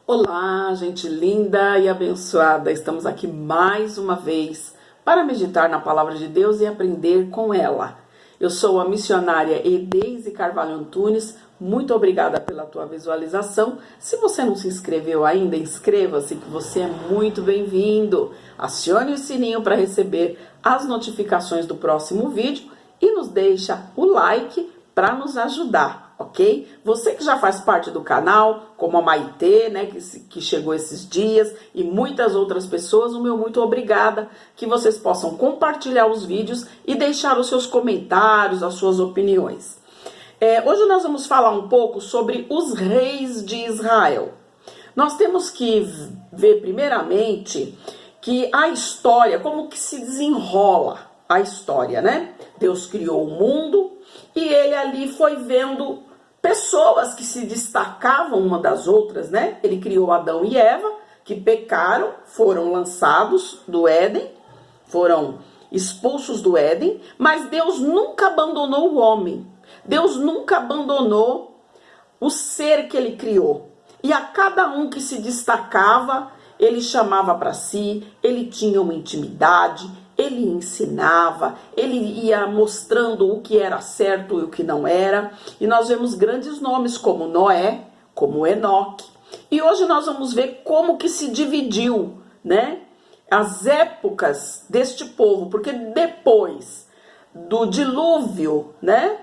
Olá, gente linda e abençoada. Estamos aqui mais uma vez para meditar na palavra de Deus e aprender com ela. Eu sou a missionária Edeise Carvalho Antunes. Muito obrigada pela tua visualização. Se você não se inscreveu ainda, inscreva-se que você é muito bem-vindo. Acione o sininho para receber as notificações do próximo vídeo e nos deixa o like para nos ajudar. Ok? Você que já faz parte do canal, como a Maitê, né, que chegou esses dias, e muitas outras pessoas, o meu muito obrigada, que vocês possam compartilhar os vídeos e deixar os seus comentários, as suas opiniões. Hoje nós vamos falar um pouco sobre os reis de Israel. Nós temos que ver primeiramente que a história, como que se desenrola a história, né? Deus criou o mundo e ele ali foi vendo pessoas que se destacavam uma das outras, né? Ele criou Adão e Eva, que pecaram, foram lançados do Éden, foram expulsos do Éden, mas Deus nunca abandonou o homem. Deus nunca abandonou o ser que ele criou. E a cada um que se destacava, ele chamava para si, ele tinha uma intimidade, ele ensinava, ele ia mostrando o que era certo e o que não era. E nós vemos grandes nomes como Noé, como Enoque. E hoje nós vamos ver como que se dividiu, né, as épocas deste povo. Porque depois do dilúvio, né,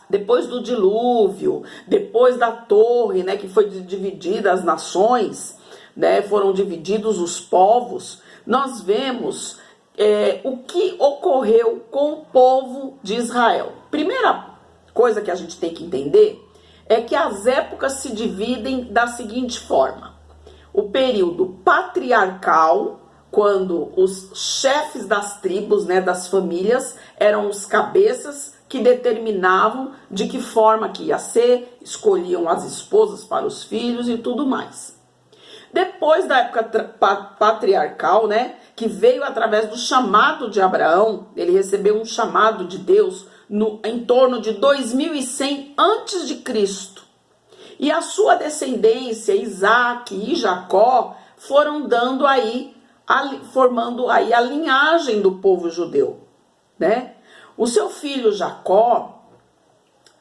depois do dilúvio, depois da torre, né, que foi dividida as nações, né, foram divididos os povos, nós vemos o que ocorreu com o povo de Israel. Primeira coisa que a gente tem que entender é que as épocas se dividem da seguinte forma: o período patriarcal, quando os chefes das tribos, né, das famílias, eram os cabeças que determinavam de que forma que ia ser, escolhiam as esposas para os filhos e tudo mais. Depois da época patriarcal, né, que veio através do chamado de Abraão, ele recebeu um chamado de Deus em torno de 2100 antes de Cristo. E a sua descendência, Isaac e Jacó, foram dando aí, formando aí a linhagem do povo judeu, né? O seu filho Jacó,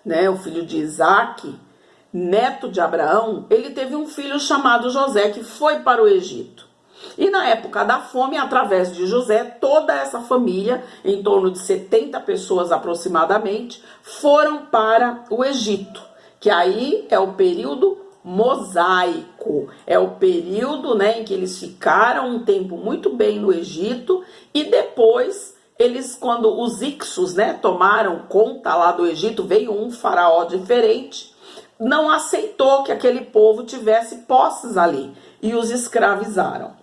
né, o filho de Isaac, neto de Abraão, ele teve um filho chamado José, que foi para o Egito. E na época da fome, através de José, toda essa família, em torno de 70 pessoas aproximadamente, foram para o Egito, que aí é o período mosaico, é o período, né, em que eles ficaram um tempo muito bem no Egito, e depois eles, quando os Ixos, né, tomaram conta lá do Egito, veio um faraó diferente, não aceitou que aquele povo tivesse posses ali e os escravizaram.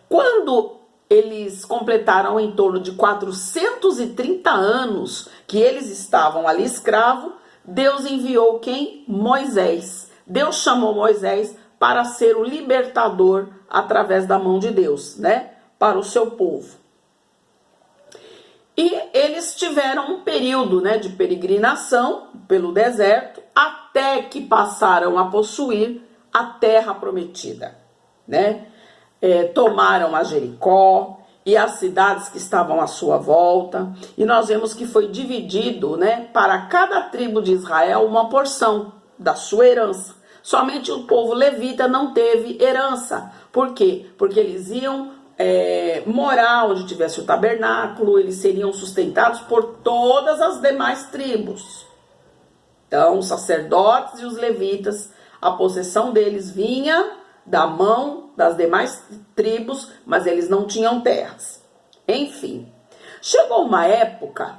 Quando eles completaram em torno de 430 anos que eles estavam ali escravos, Deus enviou quem? Moisés. Deus chamou Moisés para ser o libertador através da mão de Deus, né, para o seu povo. E eles tiveram um período, né, de peregrinação pelo deserto, até que passaram a possuir a terra prometida, né? Tomaram a Jericó e as cidades que estavam à sua volta, e nós vemos que foi dividido, né, para cada tribo de Israel uma porção da sua herança. Somente o povo levita não teve herança. Por quê? Porque eles iam morar onde tivesse o tabernáculo, eles seriam sustentados por todas as demais tribos. Então, os sacerdotes e os levitas, a possessão deles vinha da mão das demais tribos, mas eles não tinham terras. Enfim, chegou uma época,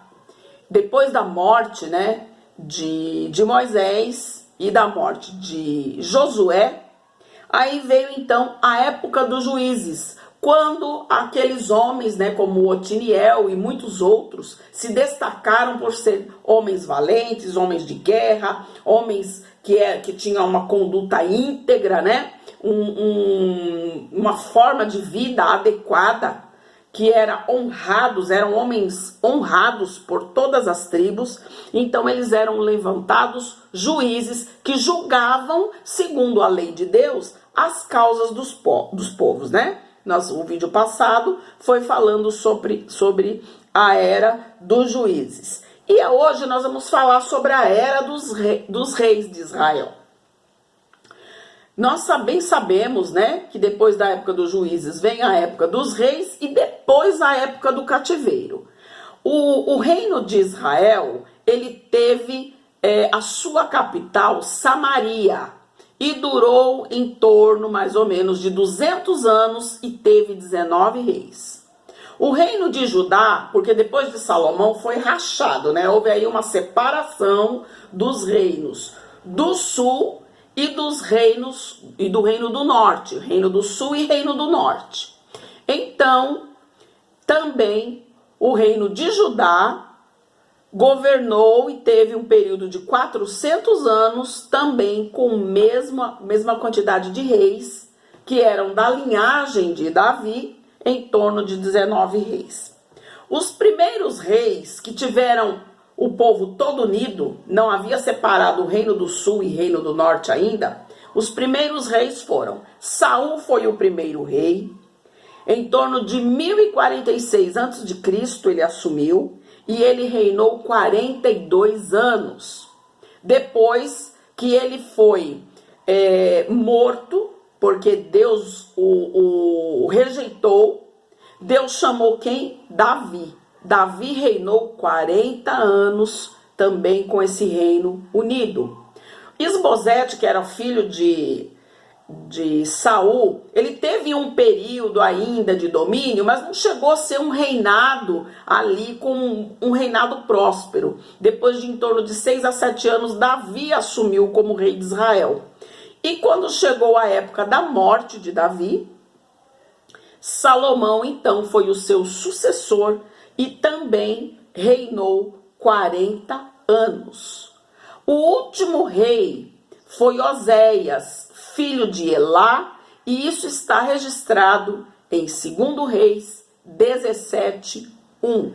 depois da morte, né, de Moisés e da morte de Josué, aí veio então a época dos juízes, quando aqueles homens, né, como Otiniel e muitos outros, se destacaram por ser homens valentes, homens de guerra, homens que tinham uma conduta íntegra, né, uma forma de vida adequada. que eram homens honrados por todas as tribos. Então eles eram levantados juízes que julgavam, segundo a lei de Deus, as causas dos povos, né? O vídeo passado foi falando sobre a era dos juízes. E hoje nós vamos falar sobre a era dos reis de Israel. Nós bem sabemos, né, que depois da época dos juízes vem a época dos reis e depois a época do cativeiro. O reino de Israel, ele teve a sua capital, Samaria, e durou em torno mais ou menos de 200 anos e teve 19 reis. O reino de Judá, porque depois de Salomão foi rachado, né? Houve aí uma separação dos reinos do sul e dos reinos e do reino do norte, reino do sul e reino do norte. Então, também o reino de Judá governou e teve um período de 400 anos, também com a mesma quantidade de reis, que eram da linhagem de Davi, em torno de 19 reis. Os primeiros reis que tiveram o povo todo unido, não havia separado o reino do sul e reino do norte ainda, os primeiros reis foram: Saul foi o primeiro rei, em torno de 1046 a.C. ele assumiu, e ele reinou 42 anos. Depois que ele foi morto, porque Deus o rejeitou, Deus chamou quem? Davi. Davi reinou 40 anos também com esse reino unido. Isbosete, que era filho de Saul, ele teve um período ainda de domínio, mas não chegou a ser um reinado ali com um reinado próspero. Depois de em torno de 6 a 7 anos, Davi assumiu como rei de Israel. E quando chegou a época da morte de Davi, Salomão então foi o seu sucessor e também reinou 40 anos. O último rei foi Oséias, filho de Elá, e isso está registrado em 2 Reis 17:1.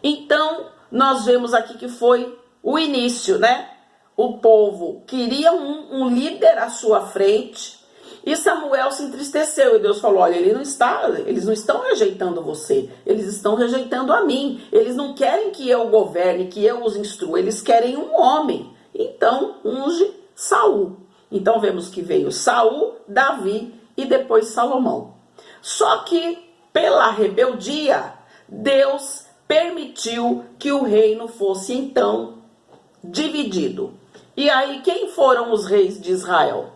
Então, nós vemos aqui que foi o início, né? O povo queria um líder à sua frente, e Samuel se entristeceu, e Deus falou: olha, eles não estão rejeitando você, eles estão rejeitando a mim, eles não querem que eu governe, que eu os instrua, eles querem um homem. Então, unge Saul. Então vemos que veio Saul, Davi e depois Salomão. Só que pela rebeldia, Deus permitiu que o reino fosse então dividido. E aí quem foram os reis de Israel?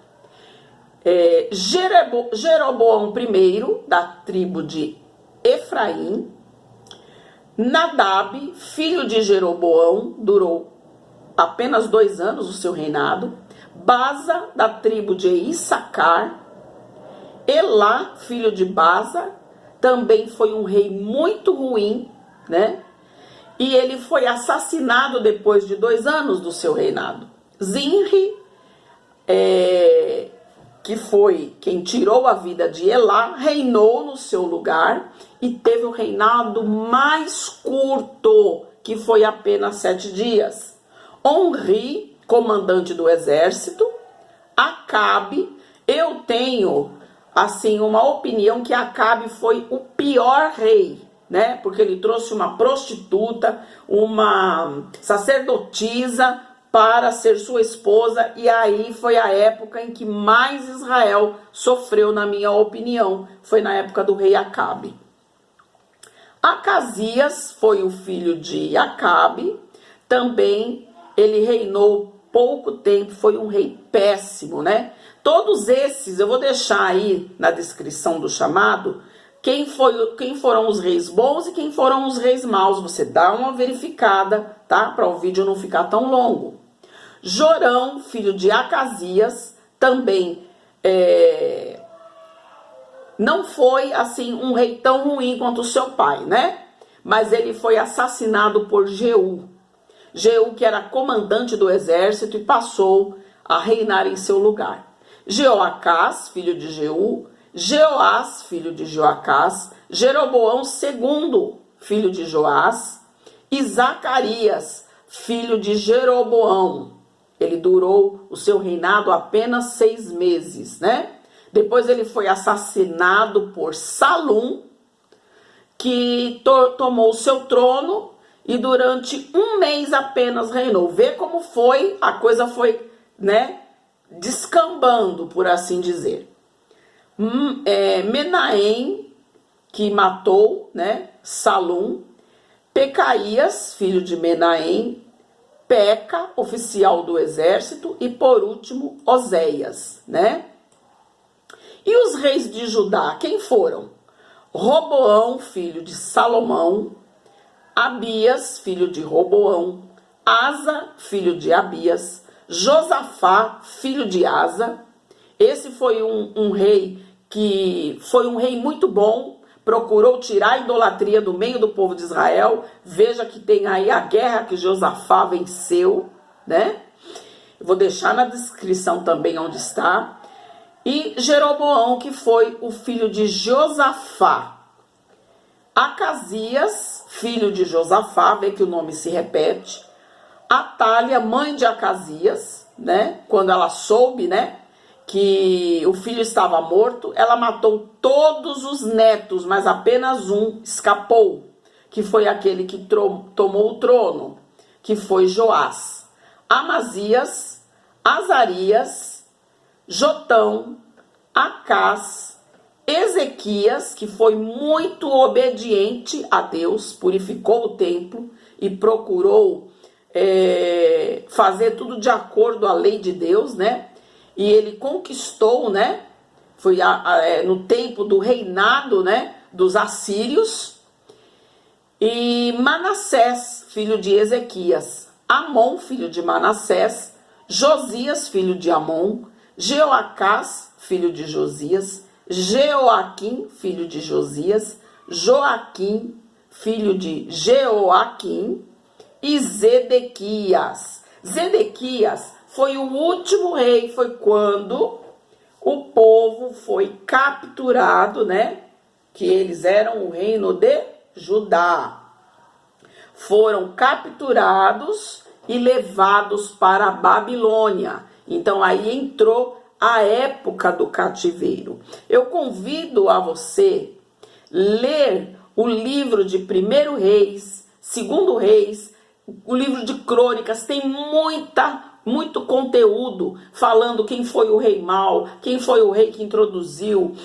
Jeroboão I, da tribo de Efraim. Nadab, filho de Jeroboão, durou apenas 2 anos o seu reinado. Baza, da tribo de Issacar. Elá, filho de Baza, também foi um rei muito ruim, né? E ele foi assassinado depois de 2 anos do seu reinado. Zinri, que foi quem tirou a vida de Elá, reinou no seu lugar e teve o reinado mais curto, que foi apenas 7 dias. Omri, comandante do exército. Acabe, eu tenho assim uma opinião que Acabe foi o pior rei, né? Porque ele trouxe uma prostituta, uma sacerdotisa para ser sua esposa, e aí foi a época em que mais Israel sofreu, na minha opinião, foi na época do rei Acabe. Acasias foi o filho de Acabe, também ele reinou pouco tempo, foi um rei péssimo, né? Todos esses, eu vou deixar aí na descrição do chamado, quem foram os reis bons e quem foram os reis maus. Você dá uma verificada, tá? Para o vídeo não ficar tão longo. Jorão, filho de Acasias, também não foi assim um rei tão ruim quanto o seu pai, né? Mas ele foi assassinado por Jeú. Jeú, que era comandante do exército, e passou a reinar em seu lugar. Jeoacás, filho de Jeú. Jeoás, filho de Joacás. Jeroboão II, filho de Joás, e Zacarias, filho de Jeroboão. Ele durou o seu reinado apenas 6 meses, né? Depois ele foi assassinado por Salum, que tomou o seu trono e durante 1 mês apenas reinou. Vê como foi, a coisa foi, né, descambando, por assim dizer. Menahem, que matou, né, Salum, Pecaías, filho de Menahem, Peca, oficial do exército, e por último, Oséias, né? E os reis de Judá, quem foram? Roboão, filho de Salomão, Abias, filho de Roboão, Asa, filho de Abias, Josafá, filho de Asa. Esse foi um rei que foi um rei muito bom, procurou tirar a idolatria do meio do povo de Israel. Veja que tem aí a guerra que Josafá venceu, né? Eu vou deixar na descrição também onde está. E Jeroboão, que foi o filho de Josafá. Acasias, filho de Josafá, vê que o nome se repete. Atália, mãe de Acasias, né? Quando ela soube, né, que o filho estava morto, ela matou todos os netos, mas apenas um escapou, que foi aquele que tomou o trono, que foi Joás. Amazias, Azarias, Jotão, Acás, Ezequias, que foi muito obediente a Deus, purificou o templo e procurou fazer tudo de acordo à lei de Deus, né? E ele conquistou, né? Foi no tempo do reinado, né, dos assírios. E Manassés, filho de Ezequias, Amon, filho de Manassés, Josias, filho de Amon, Jeoacás, filho de Josias, Jeoaquim, filho de Josias, Joaquim, filho de Jeoaquim, e Zedequias. Zedequias foi o último rei, foi quando o povo foi capturado, né? Que eles eram o reino de Judá. Foram capturados e levados para a Babilônia. Então aí entrou a época do cativeiro. Eu convido a você ler o livro de 1º Reis, 2º Reis, o livro de Crônicas. Tem muito conteúdo falando quem foi o rei mau, quem foi o rei que introduziu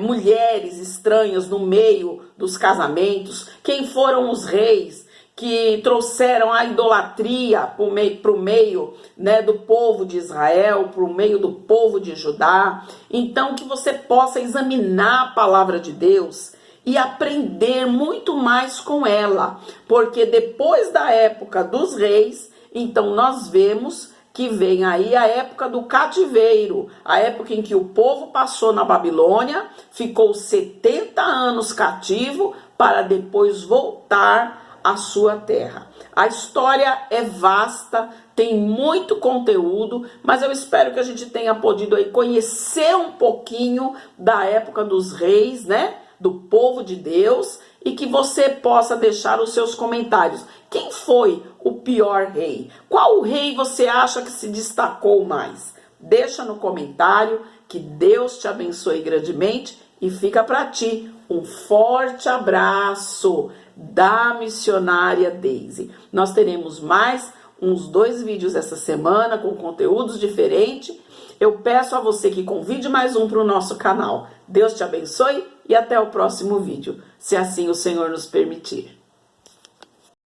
mulheres estranhas no meio dos casamentos, quem foram os reis que trouxeram a idolatria para o meio, né, do povo de Israel, para o meio do povo de Judá. Então, que você possa examinar a palavra de Deus e aprender muito mais com ela, porque depois da época dos reis, então nós vemos que vem aí a época do cativeiro, a época em que o povo passou na Babilônia, ficou 70 anos cativo para depois voltar à sua terra. A história é vasta, tem muito conteúdo, mas eu espero que a gente tenha podido aí conhecer um pouquinho da época dos reis, né? Do povo de Deus, e que você possa deixar os seus comentários. Quem foi o pior rei? Qual rei você acha que se destacou mais? Deixa no comentário, que Deus te abençoe grandemente e fica para ti um forte abraço da missionária Daisy. Nós teremos mais uns 2 vídeos essa semana com conteúdos diferentes. Eu peço a você que convide mais um para o nosso canal. Deus te abençoe e até o próximo vídeo, se assim o Senhor nos permitir.